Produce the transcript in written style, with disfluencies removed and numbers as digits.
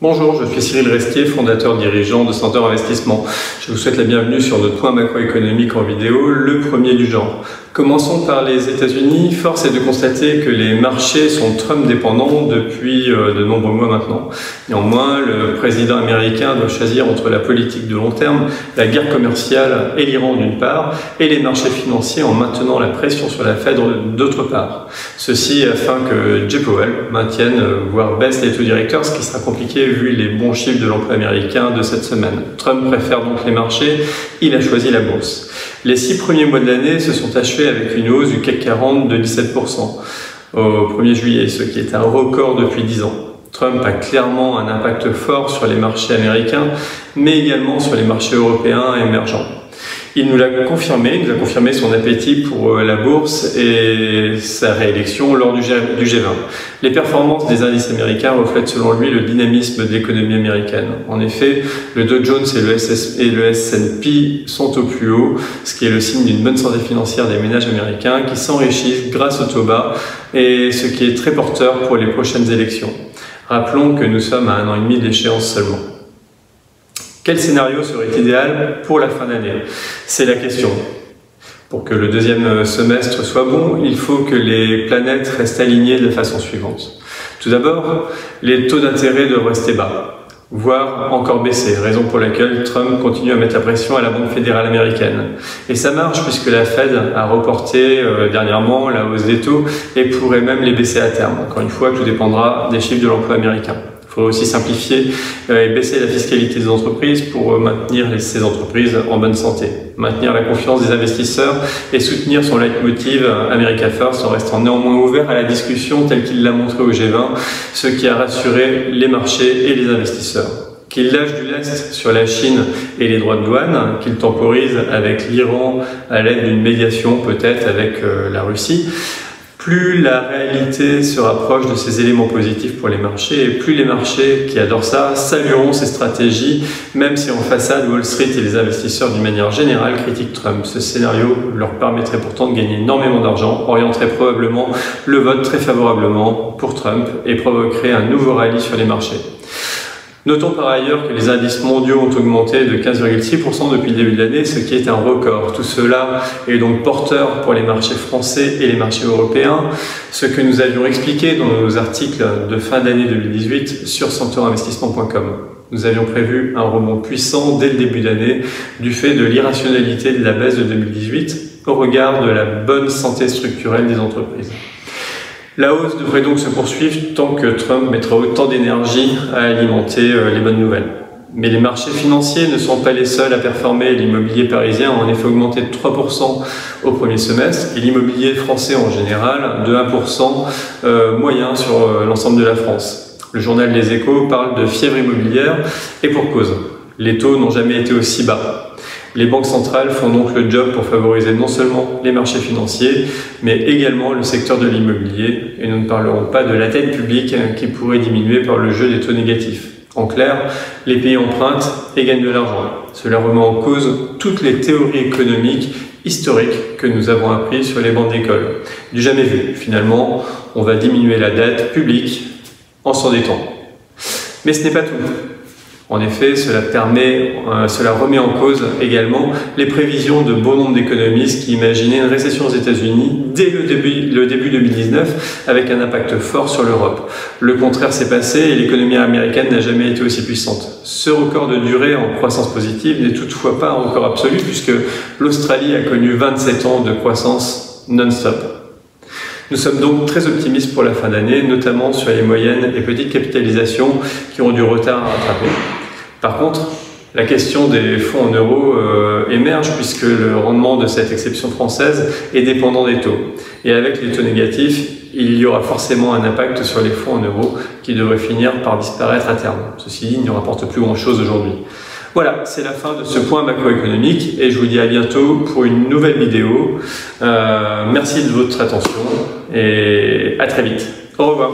Bonjour, je suis Cyril Resquier, fondateur dirigeant de Center Investissement. Je vous souhaite la bienvenue sur notre point macroéconomique en vidéo, le premier du genre. Commençons par les États-Unis. Force est de constater que les marchés sont Trump dépendants depuis de nombreux mois maintenant. Néanmoins, le président américain doit choisir entre la politique de long terme, la guerre commerciale et l'Iran d'une part, et les marchés financiers en maintenant la pression sur la Fed d'autre part. Ceci afin que Jay Powell maintienne, voire baisse les taux directeurs, ce qui sera compliqué vu les bons chiffres de l'emploi américain de cette semaine. Trump préfère donc les marchés, il a choisi la bourse. Les 6 premiers mois de l'année se sont achevés avec une hausse du CAC 40 de 17% au 1er juillet, ce qui est un record depuis 10 ans. Trump a clairement un impact fort sur les marchés américains, mais également sur les marchés européens émergents. Il nous a confirmé son appétit pour la bourse et sa réélection lors du G20. Les performances des indices américains reflètent selon lui le dynamisme de l'économie américaine. En effet, le Dow Jones et le S&P sont au plus haut, ce qui est le signe d'une bonne santé financière des ménages américains qui s'enrichissent grâce au taux bas et ce qui est très porteur pour les prochaines élections. Rappelons que nous sommes à 1 an et demi d'échéance seulement. Quel scénario serait idéal pour la fin d'année? C'est la question. Pour que le deuxième semestre soit bon, il faut que les planètes restent alignées de la façon suivante. Tout d'abord, les taux d'intérêt doivent rester bas, voire encore baisser, raison pour laquelle Trump continue à mettre la pression à la Banque fédérale américaine. Et ça marche puisque la Fed a reporté dernièrement la hausse des taux et pourrait même les baisser à terme. Encore une fois, tout dépendra des chiffres de l'emploi américain. Il faut aussi simplifier et baisser la fiscalité des entreprises pour maintenir ces entreprises en bonne santé, maintenir la confiance des investisseurs et soutenir son leitmotiv America First en restant néanmoins ouvert à la discussion telle qu'il l'a montré au G20, ce qui a rassuré les marchés et les investisseurs. Qu'il lâche du lest sur la Chine et les droits de douane, qu'il temporise avec l'Iran à l'aide d'une médiation peut-être avec la Russie. Plus la réalité se rapproche de ces éléments positifs pour les marchés, et plus les marchés qui adorent ça salueront ces stratégies, même si en façade Wall Street et les investisseurs d'une manière générale critiquent Trump. Ce scénario leur permettrait pourtant de gagner énormément d'argent, orienterait probablement le vote très favorablement pour Trump et provoquerait un nouveau rallye sur les marchés. Notons par ailleurs que les indices mondiaux ont augmenté de 15,6% depuis le début de l'année, ce qui est un record. Tout cela est donc porteur pour les marchés français et les marchés européens, ce que nous avions expliqué dans nos articles de fin d'année 2018 sur centerinvestissement.com. Nous avions prévu un rebond puissant dès le début d'année du fait de l'irrationalité de la baisse de 2018 au regard de la bonne santé structurelle des entreprises. La hausse devrait donc se poursuivre tant que Trump mettra autant d'énergie à alimenter les bonnes nouvelles. Mais les marchés financiers ne sont pas les seuls à performer. L'immobilier parisien a en effet augmenté de 3% au premier semestre et l'immobilier français en général de 1% moyen sur l'ensemble de la France. Le journal Les Échos parle de fièvre immobilière et pour cause. Les taux n'ont jamais été aussi bas. Les banques centrales font donc le job pour favoriser non seulement les marchés financiers, mais également le secteur de l'immobilier. Et nous ne parlerons pas de la dette publique qui pourrait diminuer par le jeu des taux négatifs. En clair, les pays empruntent et gagnent de l'argent. Cela remet en cause toutes les théories économiques historiques que nous avons apprises sur les bancs d'école. Du jamais vu. Finalement, on va diminuer la dette publique en s'endettant. Mais ce n'est pas tout. En effet, cela remet en cause également les prévisions de bon nombre d'économistes qui imaginaient une récession aux États-Unis dès le début 2019 avec un impact fort sur l'Europe. Le contraire s'est passé et l'économie américaine n'a jamais été aussi puissante. Ce record de durée en croissance positive n'est toutefois pas un record absolu puisque l'Australie a connu 27 ans de croissance non-stop. Nous sommes donc très optimistes pour la fin d'année, notamment sur les moyennes et petites capitalisations qui ont du retard à rattraper. Par contre, la question des fonds en euros émerge puisque le rendement de cette exception française est dépendant des taux. Et avec les taux négatifs, il y aura forcément un impact sur les fonds en euros qui devrait finir par disparaître à terme. Ceci dit, il ne rapporte plus grand-chose aujourd'hui. Voilà, c'est la fin de ce point macroéconomique et je vous dis à bientôt pour une nouvelle vidéo. Merci de votre attention et à très vite. Au revoir.